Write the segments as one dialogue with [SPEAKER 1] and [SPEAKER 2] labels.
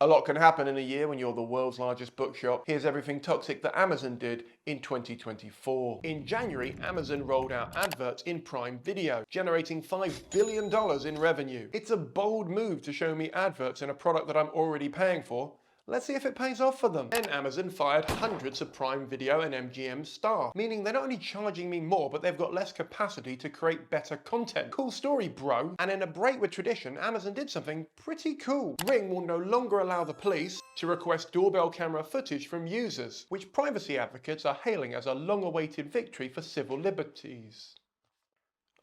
[SPEAKER 1] A lot can happen in a year when you're the world's largest bookshop. Here's everything toxic that Amazon did in 2024. In January, Amazon rolled out adverts in Prime Video, generating $5 billion in revenue. It's a bold move to show me adverts in a product that I'm already paying for. Let's see if it pays off for them. Then Amazon fired hundreds of Prime Video and MGM staff, meaning they're not only charging me more, but they've got less capacity to create better content. Cool story, bro. And in a break with tradition, Amazon did something pretty cool. Ring will no longer allow the police to request doorbell camera footage from users, which privacy advocates are hailing as a long-awaited victory for civil liberties.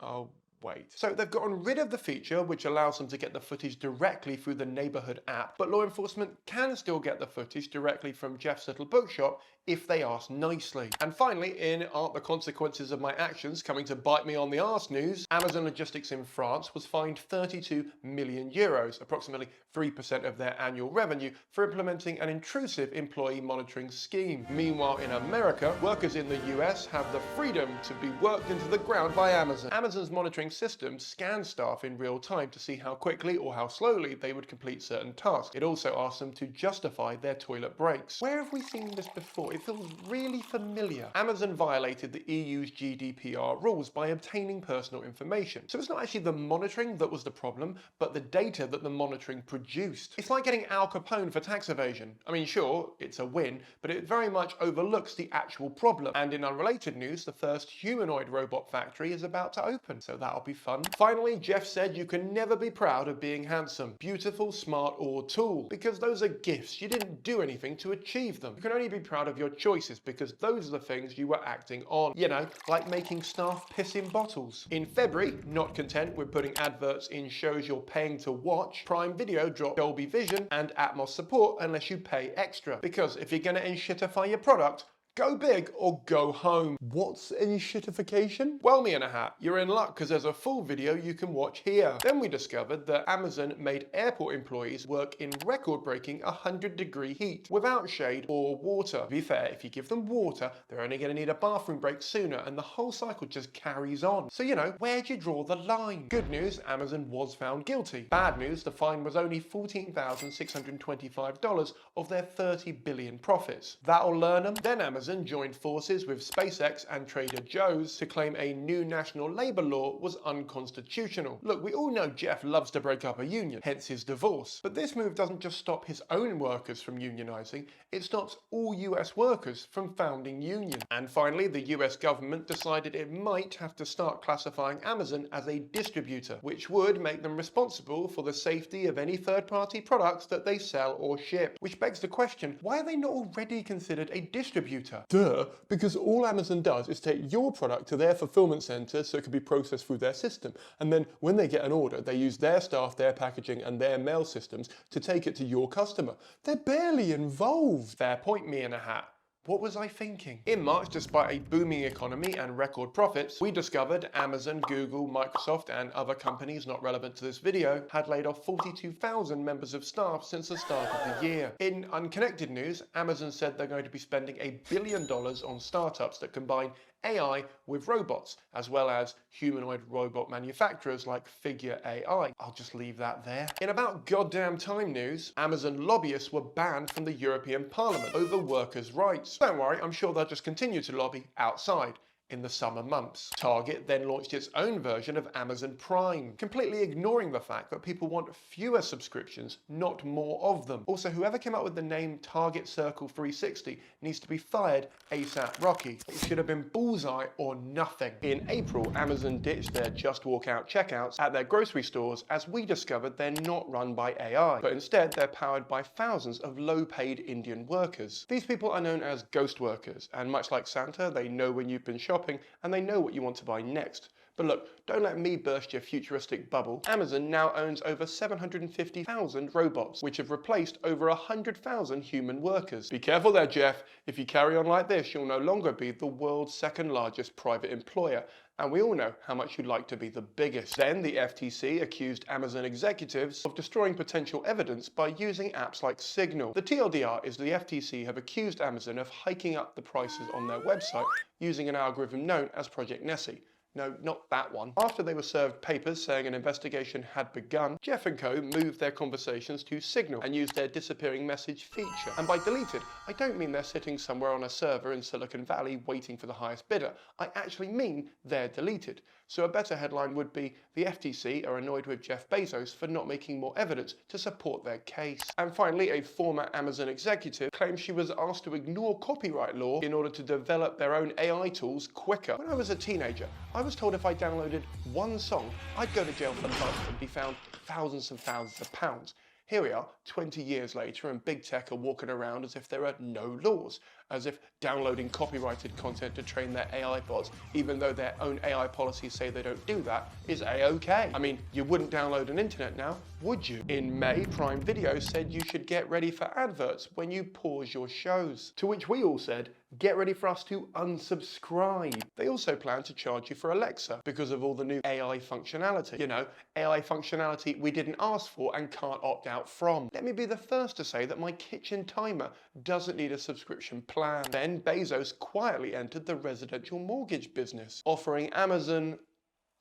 [SPEAKER 1] Oh, wait. So they've gotten rid of the feature which allows them to get the footage directly through the neighborhood app, but law enforcement can still get the footage directly from Jeff's little bookshop if they ask nicely. And finally, in Aren't the Consequences of My Actions Coming to Bite Me on the Arse news, Amazon Logistics in France was fined 32 million euros, approximately 3% of their annual revenue, for implementing an intrusive employee monitoring scheme. Meanwhile, in America, workers in the US have the freedom to be worked into the ground by Amazon. Amazon's monitoring system scans staff in real time to see how quickly or how slowly they would complete certain tasks. It also asks them to justify their toilet breaks. Where have we seen this before? It feels really familiar. Amazon violated the EU's GDPR rules by obtaining personal information. So it's not actually the monitoring that was the problem, but the data that the monitoring produced. It's like getting Al Capone for tax evasion. I mean, sure, it's a win, but it very much overlooks the actual problem. And in unrelated news, the first humanoid robot factory is about to open, so that'll be fun. Finally, Jeff said you can never be proud of being handsome, beautiful, smart, or tall, because those are gifts. You didn't do anything to achieve them. You can only be proud of your choices, because those are the things you were acting on. You know, like making staff piss in bottles. In February, not content with putting adverts in shows you're paying to watch, Prime Video dropped Dolby Vision and Atmos support unless you pay extra. Because if you're gonna enshitify your product, go big or go home. What's enshittification? Well, me in a hat, you're in luck because there's a full video you can watch here. Then we discovered that Amazon made airport employees work in record-breaking 100-degree heat without shade or water. To be fair, if you give them water, they're only going to need a bathroom break sooner and the whole cycle just carries on. So, you know, where'd you draw the line? Good news, Amazon was found guilty. Bad news, the fine was only $14,625 of their $30 billion profits. That'll learn them. Then Amazon joined forces with SpaceX and Trader Joe's to claim a new national labour law was unconstitutional. Look, we all know Jeff loves to break up a union, hence his divorce. But this move doesn't just stop his own workers from unionising, it stops all US workers from founding unions. And finally, the US government decided it might have to start classifying Amazon as a distributor, which would make them responsible for the safety of any third-party products that they sell or ship. Which begs the question, why are they not already considered a distributor? Duh, because all Amazon does is take your product to their fulfillment center so it can be processed through their system. And then when they get an order, they use their staff, their packaging, and their mail systems to take it to your customer. They're barely involved. Fair point, me in a hat. What was I thinking? In March, despite a booming economy and record profits, we discovered Amazon, Google, Microsoft, and other companies not relevant to this video had laid off 42,000 members of staff since the start of the year. In unconnected news, Amazon said they're going to be spending $1 billion on startups that combine AI with robots, as well as humanoid robot manufacturers like Figure AI. I'll just leave that there. In about goddamn time news, Amazon lobbyists were banned from the European Parliament over workers' rights. Don't worry, I'm sure they'll just continue to lobby outside in the summer months. Target then launched its own version of Amazon Prime, completely ignoring the fact that people want fewer subscriptions, not more of them. Also, whoever came up with the name Target Circle 360 needs to be fired ASAP Rocky. It should have been Bullseye or nothing. In April, Amazon ditched their Just Walk Out checkouts at their grocery stores as we discovered they're not run by AI, but instead they're powered by thousands of low-paid Indian workers. These people are known as ghost workers, and much like Santa, they know when you've been shopping and they know what you want to buy next. But look, don't let me burst your futuristic bubble. Amazon now owns over 750,000 robots, which have replaced over 100,000 human workers. Be careful there, Jeff. If you carry on like this, you'll no longer be the world's second largest private employer. And we all know how much you'd like to be the biggest. Then the FTC accused Amazon executives of destroying potential evidence by using apps like Signal. The TLDR is the FTC have accused Amazon of hiking up the prices on their website using an algorithm known as Project Nessie. No, not that one. After they were served papers saying an investigation had begun, Jeff & Co. moved their conversations to Signal and used their disappearing message feature. And by deleted, I don't mean they're sitting somewhere on a server in Silicon Valley waiting for the highest bidder. I actually mean they're deleted. So a better headline would be, the FTC are annoyed with Jeff Bezos for not making more evidence to support their case. And finally, a former Amazon executive claims she was asked to ignore copyright law in order to develop their own AI tools quicker. When I was a teenager, I was told if I downloaded one song, I'd go to jail for life and be found thousands and thousands of pounds. Here we are, 20 years later, and big tech are walking around as if there are no laws, as if downloading copyrighted content to train their AI bots, even though their own AI policies say they don't do that, is A-OK. I mean, you wouldn't download an internet now, would you? In May, Prime Video said you should get ready for adverts when you pause your shows. To which we all said, get ready for us to unsubscribe. They also plan to charge you for Alexa because of all the new AI functionality. You know, AI functionality we didn't ask for and can't opt out from. Let me be the first to say that my kitchen timer doesn't need a subscription plan. Then Bezos quietly entered the residential mortgage business, offering Amazon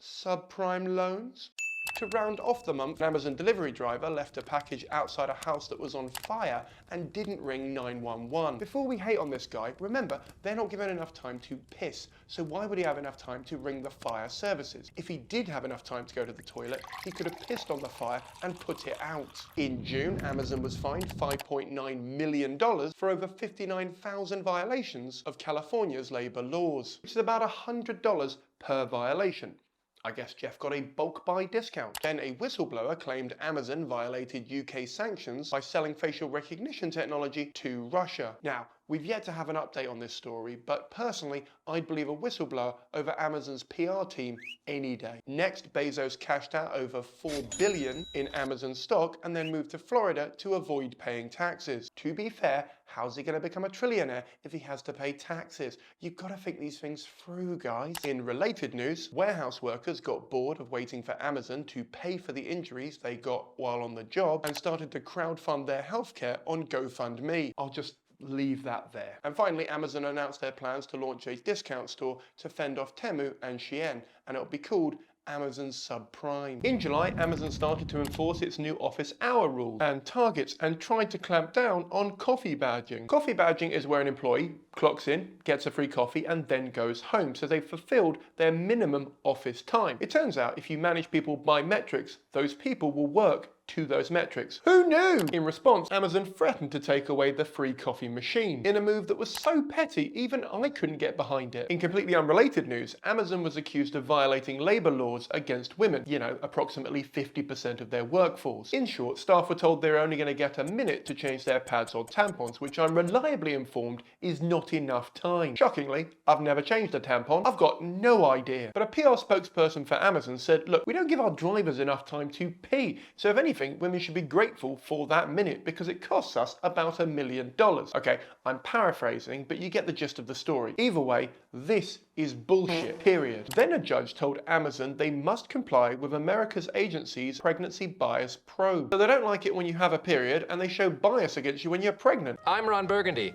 [SPEAKER 1] subprime loans. To round off the month, an Amazon delivery driver left a package outside a house that was on fire and didn't ring 911. Before we hate on this guy, remember, they're not given enough time to piss, so why would he have enough time to ring the fire services? If he did have enough time to go to the toilet, he could have pissed on the fire and put it out. In June, Amazon was fined $5.9 million for over 59,000 violations of California's labor laws, which is about $100 per violation. I guess Jeff got a bulk buy discount. Then a whistleblower claimed Amazon violated UK sanctions by selling facial recognition technology to Russia. Now, we've yet to have an update on this story, but personally, I'd believe a whistleblower over Amazon's PR team any day. Next, Bezos cashed out over $4 billion in Amazon stock and then moved to Florida to avoid paying taxes. To be fair, how's he going to become a trillionaire if he has to pay taxes? You've got to think these things through, guys. In related news, warehouse workers got bored of waiting for Amazon to pay for the injuries they got while on the job and started to crowdfund their healthcare on GoFundMe. I'll just leave that there. And finally, Amazon announced their plans to launch a discount store to fend off Temu and Shein, and it'll be called Amazon Subprime. In July, Amazon started to enforce its new office hour rules and targets and tried to clamp down on coffee badging. Coffee badging is where an employee clocks in, gets a free coffee, and then goes home, so they've fulfilled their minimum office time. It turns out if you manage people by metrics, those people will work to those metrics. Who knew? In response, Amazon threatened to take away the free coffee machine in a move that was so petty even I couldn't get behind it. In completely unrelated news, Amazon was accused of violating labor laws against women, you know, approximately 50% of their workforce. In short, staff were told they're only going to get a minute to change their pads or tampons, which I'm reliably informed is not enough time. Shockingly, I've never changed a tampon. I've got no idea. But a PR spokesperson for Amazon said, look, we don't give our drivers enough time to pee, so if anything, women should be grateful for that minute because it costs us about $1 million. Okay, I'm paraphrasing, but you get the gist of the story. Either way, this is bullshit, period. Then a judge told Amazon they must comply with America's agency's pregnancy bias probe. So they don't like it when you have a period and they show bias against you when you're pregnant.
[SPEAKER 2] I'm Ron Burgundy.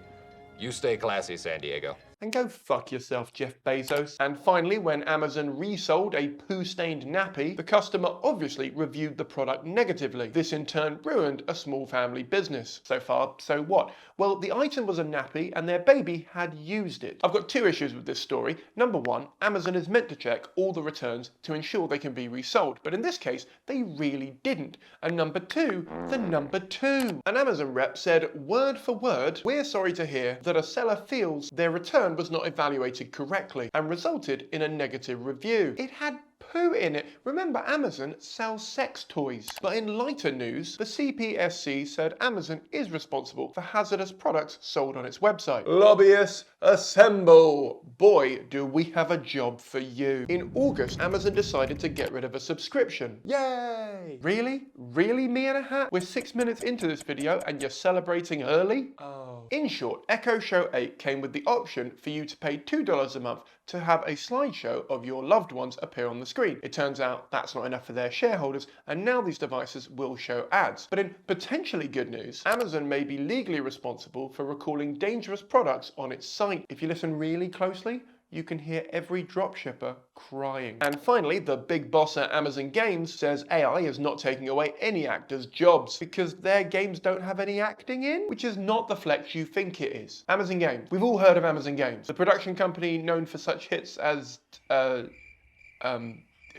[SPEAKER 2] You stay classy, San Diego.
[SPEAKER 1] And go fuck yourself, Jeff Bezos. And finally, when Amazon resold a poo-stained nappy, the customer obviously reviewed the product negatively. This in turn ruined a small family business. So far, so what? Well, the item was a nappy and their baby had used it. I've got two issues with this story. Number one, Amazon is meant to check all the returns to ensure they can be resold. But in this case, they really didn't. And number two, the number two. An Amazon rep said, word for word, we're sorry to hear that a seller feels their return was not evaluated correctly and resulted in a negative review. It had poo in it. Remember, Amazon sells sex toys. But in lighter news, the CPSC said Amazon is responsible for hazardous products sold on its website. Lobbyists, assemble! Boy, do we have a job for you. In August, Amazon decided to get rid of a subscription. Yay! Really? Really, me in a hat? We're 6 minutes into this video and you're celebrating early? Oh. In short, Echo Show 8 came with the option for you to pay $2 a month to have a slideshow of your loved ones appear on the screen. It turns out that's not enough for their shareholders, and now these devices will show ads. But in potentially good news, Amazon may be legally responsible for recalling dangerous products on its site. If you listen really closely, you can hear every dropshipper crying. And finally, the big boss at Amazon Games says AI is not taking away any actors' jobs because their games don't have any acting in, which is not the flex you think it is. Amazon Games. We've all heard of Amazon Games, the production company known for such hits as,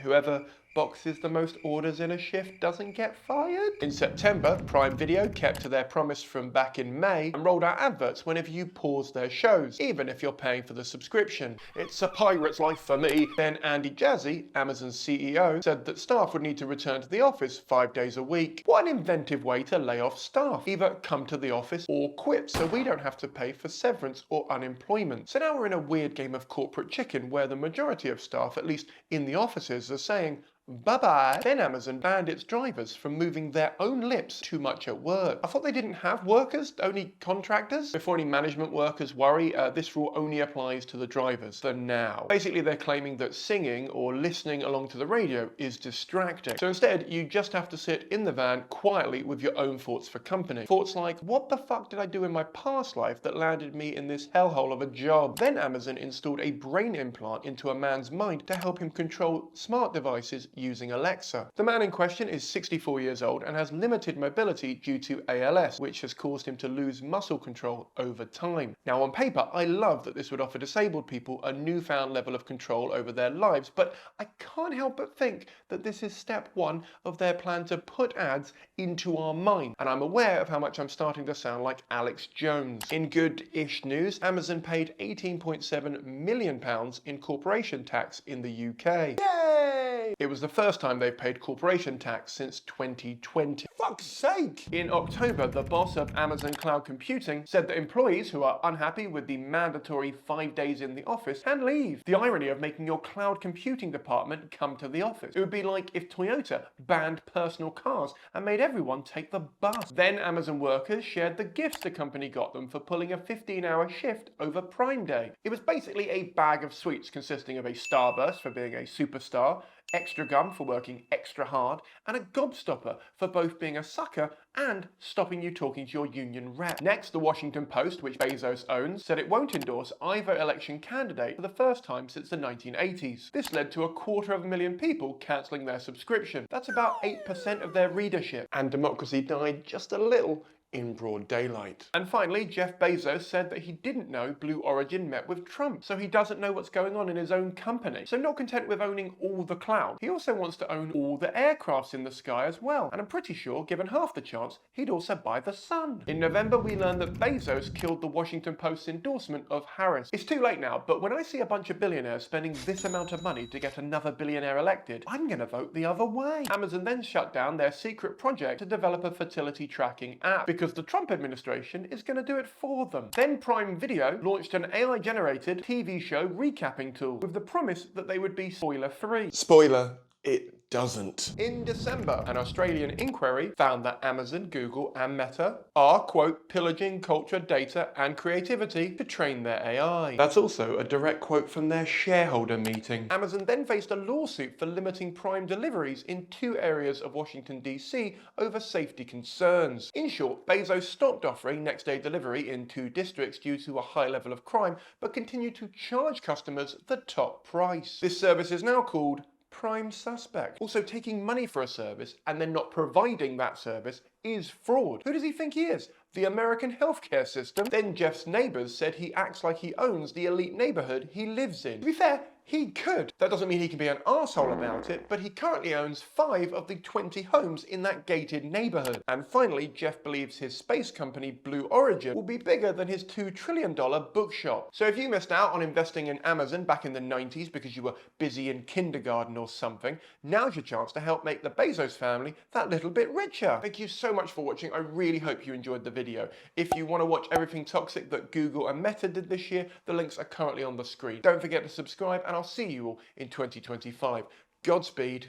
[SPEAKER 1] whoever boxes the most orders in a shift doesn't get fired. In September, Prime Video kept to their promise from back in May and rolled out adverts whenever you pause their shows, even if you're paying for the subscription. It's a pirate's life for me. Then Andy Jassy, Amazon's CEO, said that staff would need to return to the office 5 days a week. What an inventive way to lay off staff. Either come to the office or quit so we don't have to pay for severance or unemployment. So now we're in a weird game of corporate chicken where the majority of staff, at least in the offices, are saying, bye-bye. Then Amazon banned its drivers from moving their own lips too much at work. I thought they didn't have workers, only contractors. Before any management workers worry, this rule only applies to the drivers for now. Basically, they're claiming that singing or listening along to the radio is distracting. So instead, you just have to sit in the van quietly with your own thoughts for company. Thoughts like, what the fuck did I do in my past life that landed me in this hellhole of a job? Then Amazon installed a brain implant into a man's mind to help him control smart devices using Alexa. The man in question is 64 years old and has limited mobility due to ALS, which has caused him to lose muscle control over time. Now on paper, I love that this would offer disabled people a newfound level of control over their lives, but I can't help but think that this is step one of their plan to put ads into our mind. And I'm aware of how much I'm starting to sound like Alex Jones. In good-ish news, Amazon paid £18.7 million in corporation tax in the UK. Yay! It was the first time they've paid corporation tax since 2020. Fuck's sake! In October, the boss of Amazon Cloud Computing said that employees who are unhappy with the mandatory 5 days in the office can leave. The irony of making your cloud computing department come to the office. It would be like if Toyota banned personal cars and made everyone take the bus. Then Amazon workers shared the gifts the company got them for pulling a 15-hour shift over Prime Day. It was basically a bag of sweets consisting of a starburst for being a superstar, extra gum for working extra hard, and a gobstopper for both being a sucker and stopping you talking to your union rep. Next, the Washington Post, which Bezos owns, said it won't endorse either election candidate for the first time since the 1980s. This led to 250,000 people cancelling their subscription. That's about 8% of their readership. And democracy died just a little in broad daylight. And finally, Jeff Bezos said that he didn't know Blue Origin met with Trump, so he doesn't know what's going on in his own company. So not content with owning all the cloud, he also wants to own all the aircrafts in the sky as well. And I'm pretty sure, given half the chance, he'd also buy the sun. In November, we learned that Bezos killed the Washington Post's endorsement of Harris. It's too late now, but when I see a bunch of billionaires spending this amount of money to get another billionaire elected, I'm gonna vote the other way. Amazon then shut down their secret project to develop a fertility tracking app, because the Trump administration is going to do it for them. Then Prime Video launched an AI-generated TV show recapping tool with the promise that they would be spoiler-free. Spoiler, it doesn't. In December, an Australian inquiry found that Amazon, Google, and Meta are, quote, pillaging culture, data, and creativity to train their AI. That's also a direct quote from their shareholder meeting. Amazon then faced a lawsuit for limiting Prime deliveries in 2 areas of Washington, D.C. over safety concerns. In short, Bezos stopped offering next-day delivery in 2 districts due to a high level of crime, but continued to charge customers the top price. This service is now called Prime Suspect. Also, taking money for a service and then not providing that service is fraud. Who does he think he is? The American healthcare system? Then Jeff's neighbours said he acts like he owns the elite neighbourhood he lives in. To be fair, he could. That doesn't mean he can be an arsehole about it, but he currently owns 5 of the 20 homes in that gated neighbourhood. And finally, Jeff believes his space company, Blue Origin, will be bigger than his $2 trillion bookshop. So if you missed out on investing in Amazon back in the 90s because you were busy in kindergarten or something, now's your chance to help make the Bezos family that little bit richer. Thank you so much for watching. I really hope you enjoyed the video. If you want to watch everything toxic that Google and Meta did this year, the links are currently on the screen. Don't forget to subscribe, and I'll see you all in 2025. Godspeed.